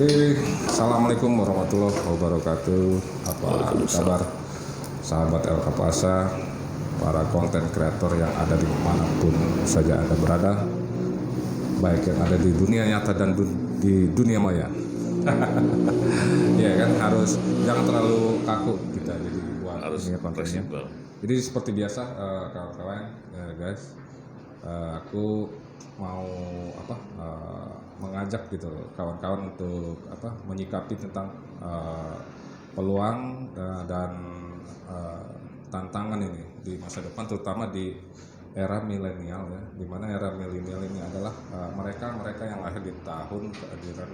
Assalamualaikum warahmatullahi wabarakatuh. Apa kabar sahabat El Kapasa, para konten kreator yang ada di manapun saja Anda berada, baik yang ada di dunia nyata dan di dunia maya. Ya kan, harus jangan terlalu kaku kita jadi buat harus ini kontennya. fleksibel. Jadi seperti biasa kawan-kawan, guys, aku mau mengajak gitu kawan-kawan untuk menyikapi tentang peluang dan tantangan ini di masa depan, terutama di era milenial ya, di mana era milenial ini adalah mereka yang lahir di tahun keadilan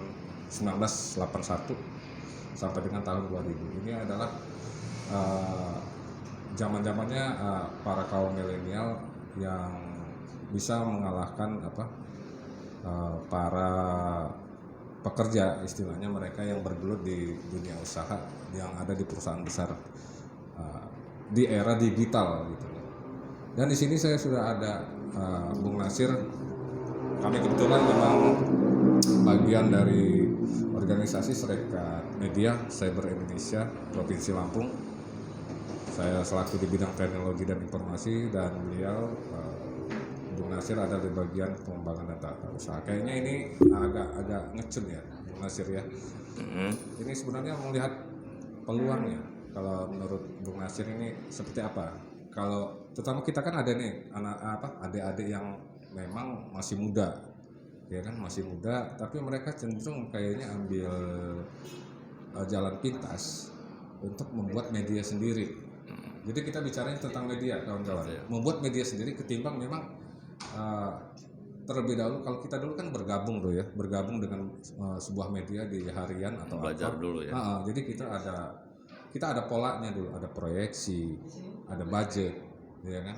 1981 sampai dengan tahun 2000. Ini adalah zaman-zamannya para kaum milenial yang bisa mengalahkan para pekerja, istilahnya mereka yang bergelut di dunia usaha yang ada di perusahaan besar di era digital gitu. Dan di sini saya sudah ada Bung Nasir. Kami kebetulan memang bagian dari organisasi Serikat Media Cyber Indonesia Provinsi Lampung. Saya selaku di bidang teknologi dan informasi, dan beliau Bung Nasir ada di bagian pengembangan dan tata usaha. Kayaknya ini agak ngecun ya Bung Nasir ya. Ini sebenarnya melihat peluangnya. Kalau menurut Bung Nasir ini seperti apa? Kalau terutama kita kan ada nih adik-adik yang memang masih muda, ya kan, masih muda, tapi mereka cenderung kayaknya ambil jalan pintas untuk membuat media sendiri. Jadi kita bicaranya tentang media, kawan-kawan. Membuat media sendiri ketimbang memang terlebih dahulu, kalau kita dulu kan bergabung dengan sebuah media di harian atau belajar dulu ya. Jadi kita ada polanya dulu, ada proyeksi, ada budget, ya kan.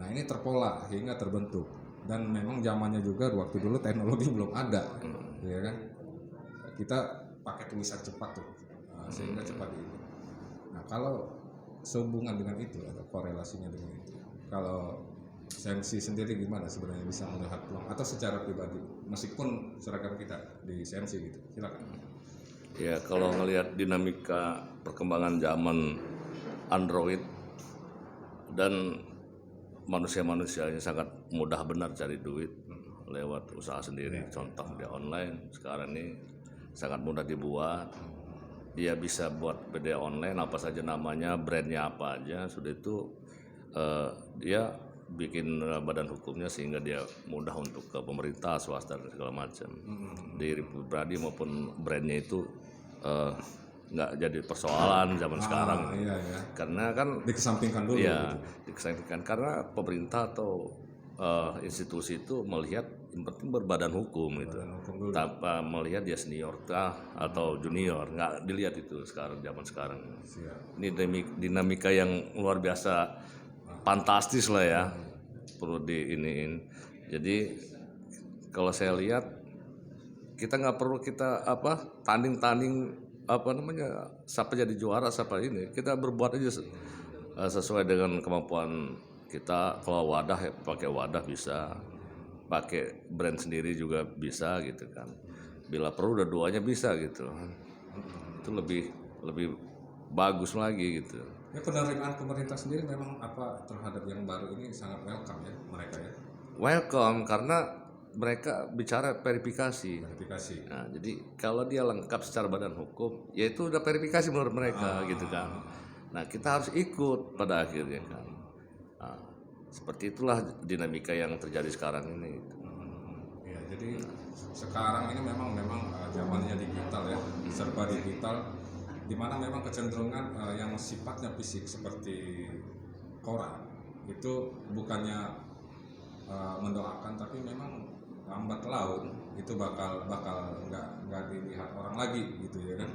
Nah ini terpola hingga terbentuk, dan memang zamannya juga waktu dulu teknologi belum ada, ya kan. Kita pakai tulisan cepat tuh, sehingga cepat ini. Nah kalau sehubungan dengan itu atau korelasinya dengan itu, kalau CMC sendiri gimana sebenarnya bisa melihat peluang atau secara pribadi, meskipun seragam kita di CMC gitu, silakan. Ya, kalau ngelihat dinamika perkembangan zaman Android dan manusia-manusianya sangat mudah benar cari duit lewat usaha sendiri. Contoh dia online sekarang ini sangat mudah dibuat. Dia bisa buat media online apa saja namanya, brandnya apa aja, sudah itu dia bikin badan hukumnya sehingga dia mudah untuk ke pemerintah, swasta dan segala macam. Di pribadi maupun brandnya itu nggak jadi persoalan zaman sekarang. Iya. Karena kan Dikesampingkan dulu. ya gitu. Dikesampingkan karena pemerintah atau institusi itu melihat yang penting berbadan hukum gitu, tanpa melihat dia senior atau junior, nggak dilihat itu zaman sekarang. Ini dinamika yang luar biasa, fantastis lah ya, perlu diiniin. Jadi kalau saya lihat kita nggak perlu tanding siapa jadi juara siapa ini, kita berbuat aja sesuai dengan kemampuan kita. Kalau wadah ya pakai wadah bisa, pakai brand sendiri juga bisa gitu kan. Bila perlu dua-duanya bisa gitu, itu lebih bagus lagi gitu. Ya, penerimaan pemerintah sendiri memang terhadap yang baru ini sangat welcome ya mereka ya. Welcome karena mereka bicara verifikasi. Nah, jadi kalau dia lengkap secara badan hukum, ya itu udah verifikasi menurut mereka gitu kan. Nah kita harus ikut pada akhirnya kan. Nah, seperti itulah dinamika yang terjadi sekarang ini. Ya, jadi sekarang ini memang zamannya digital ya, serba digital, di mana memang kecenderungan yang sifatnya fisik seperti koran itu bukannya mendoakan, tapi memang lambat laun itu bakal nggak dilihat orang lagi gitu ya kan.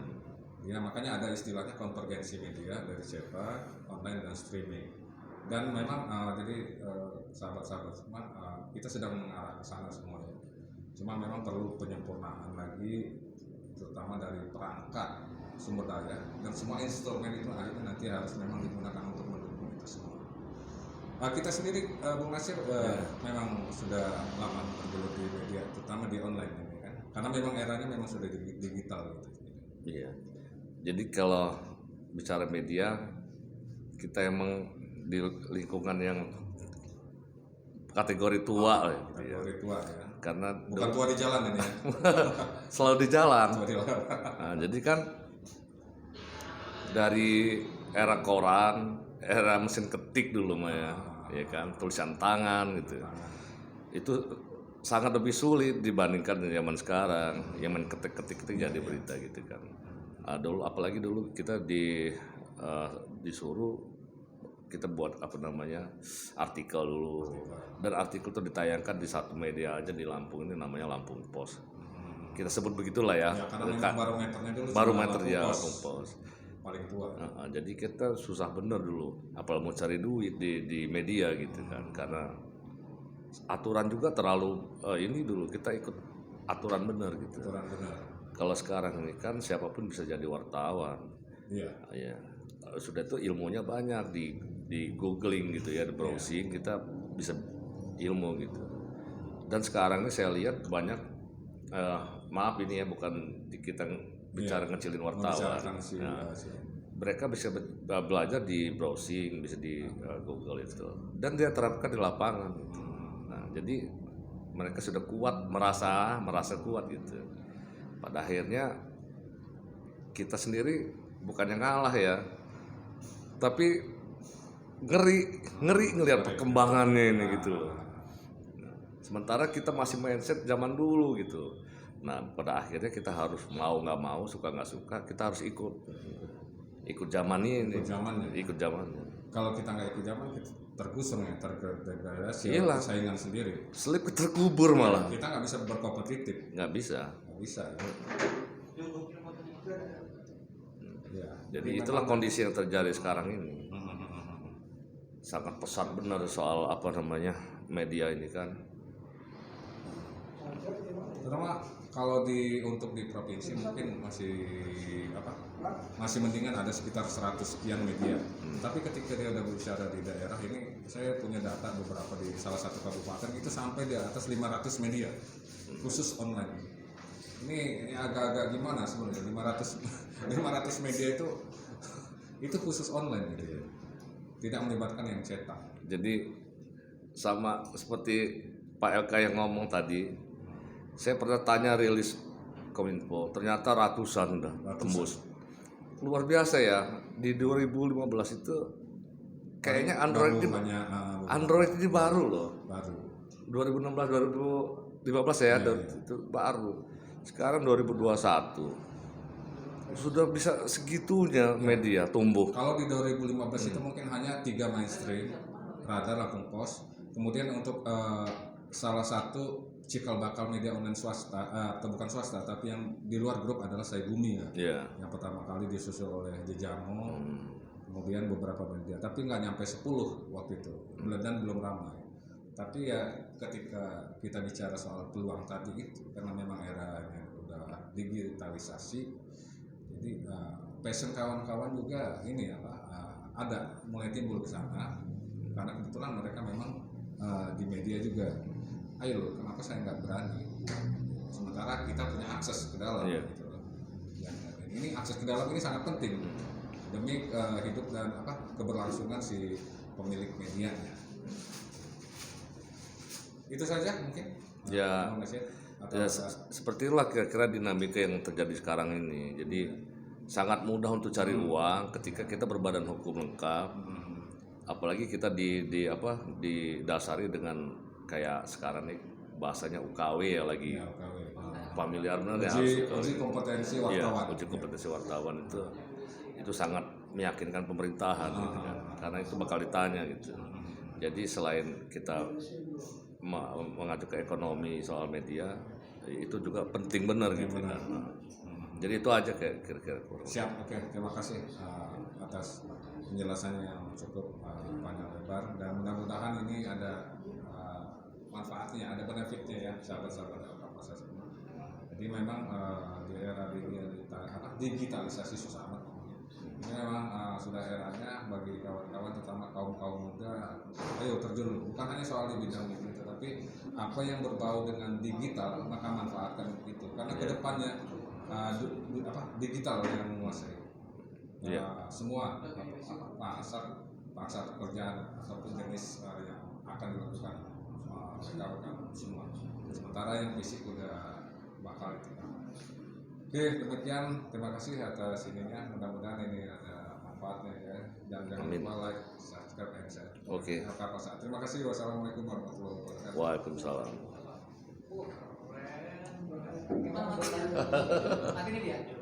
Ya makanya ada istilahnya konvergensi media dari cetak, online dan streaming. Dan memang jadi sahabat-sahabat semua, kita sedang mengarah ke sana semuanya. Cuma memang perlu penyempurnaan lagi, terutama dari perangkat, sumber daya, dan semua instrumen itu akhirnya nanti harus memang digunakan untuk mendukung itu semua. Kita sendiri Bung Nasir memang sudah lama bergelut di media, terutama di online ini kan. Karena memang eranya memang sudah digital gitu. Iya. Jadi kalau bicara media, kita emang di lingkungan yang kategori tua lah gitu ya. Kategori tua ya. Karena Bukan tua di jalan ini ya. selalu di jalan. Tua di jalan. Nah, jadi kan dari era koran, era mesin ketik dulu mah ya kan, tulisan tangan gitu. Itu sangat lebih sulit dibandingkan dengan zaman sekarang, yang main ketik-ketik itu jadi berita gitu kan. Dulu apalagi dulu kita disuruh kita buat apa namanya artikel dulu, dan artikel itu ditayangkan di satu media aja di Lampung ini namanya Lampung Pos. Kita sebut begitulah ya. Ya karena memang barometernya dulu Barometer ya Lampung Lampung Pos. Paling tua. Jadi kita susah bener dulu, apalagi mau cari duit di media gitu kan, karena aturan juga terlalu ini dulu kita ikut aturan bener gitu. Aturan benar. Kalau sekarang ini kan siapapun bisa jadi wartawan. Iya. Ya, sudah itu ilmunya banyak di googling gitu ya, di browsing kita bisa ilmu gitu. Dan sekarang ini saya lihat banyak maaf ini ya bukan kita bicara ngecilin wartawan. Mereka bisa belajar di browsing, bisa di Google itu, dan dia terapkan di lapangan. Gitu. Nah, jadi mereka sudah kuat, merasa kuat gitu. Pada akhirnya kita sendiri bukannya ngalah ya, tapi ngeri ngelihat perkembangannya ini gitu. Nah, sementara kita masih mindset zaman dulu gitu. Nah, pada akhirnya kita harus mau nggak mau, suka nggak suka, kita harus ikut zaman ini. Ikut zamannya. Kalau kita nggak ikut zaman, kita tergusur ya, terdegradasi, saingan sendiri. Slip terkubur malah. Kita nggak bisa berkompetitif. Nggak bisa. Ya. Jadi itulah kondisi yang terjadi sekarang ini. Sangat pesat benar soal apa namanya media ini kan. Terutama kalau untuk di provinsi mungkin masih mendingan ada sekitar 100 sekian media. Tapi ketika dia udah berbicara di daerah ini, saya punya data beberapa di salah satu kabupaten itu sampai di atas 500 media khusus online. Ini agak-agak gimana sebenarnya 500 media itu khusus online gitu ya. Tidak melibatkan yang cetak. Jadi sama seperti Pak LK yang ngomong tadi, saya pernah tanya rilis Kominfo, ternyata ratusan udah tembus. Luar biasa ya, di 2015 itu kayaknya Android ini baru loh. Baru. 2016 2015 ya, itu baru. Sekarang 2021 sudah bisa segitunya media tumbuh. Kalau di 2015 itu mungkin hanya 3 mainstream, Radar, Lampung Pos. Kemudian untuk salah satu cikal bakal media online swasta, atau bukan swasta, tapi yang di luar grup adalah Saya Bumi ya. Yeah. Yang pertama kali disusul oleh Jejamo, kemudian beberapa media, tapi nggak nyampe 10 waktu itu, dan belum ramai. Tapi ya ketika kita bicara soal peluang tadi itu, karena memang eranya udah digitalisasi, jadi passion kawan-kawan juga ini ada mulai timbul ke sana, karena kebetulan mereka memang di media juga. Ayo loh, kenapa saya nggak berani? Sementara kita punya akses ke dalam. Yeah. Gitu. Ini akses ke dalam ini sangat penting demi hidup dan keberlangsungan si pemilik medianya. Itu saja mungkin. Ya, seperti itulah kira-kira dinamika yang terjadi sekarang ini. Jadi sangat mudah untuk cari uang ketika kita berbadan hukum lengkap. Apalagi kita didasari dengan kayak sekarang nih bahasanya UKW ya lagi. Ya, UKW. Familiar benar ya. Uji kompetensi wartawan. Ya, uji kompetensi wartawan itu sangat meyakinkan pemerintahan gitu kan. Karena itu bakal ditanya gitu. Jadi selain kita mengacu ke ekonomi soal media, itu juga penting benar gitu kan. Jadi itu aja kayak kira-kira. Siap, oke. Terima kasih atas penjelasannya yang cukup panjang lebar, dan mudah-mudahan ini ada manfaatnya, ada benefitnya ya sahabat-sahabat proses ini. Jadi memang di era digitalisasi susah amat. Ini memang sudah eranya bagi kawan-kawan, terutama kaum muda, ayo terjun, bukan hanya soal di bidang itu, tapi tapi apa yang berbau dengan digital maka manfaatkan itu karena kedepannya digital yang menguasai semua pasar pekerjaan ataupun jenis yang akan dilakukan rekan-rekan semua. Sementara yang fisik udah bakal itu. Oke, demikian. Terima kasih atas ininya. Mudah-mudahan ini ada manfaatnya ya. Dan jangan lupa like, subscribe, and share. Oke. Terima kasih. Wassalamualaikum warahmatullahi wabarakatuh. Waalaikumsalam. Nanti ini dia.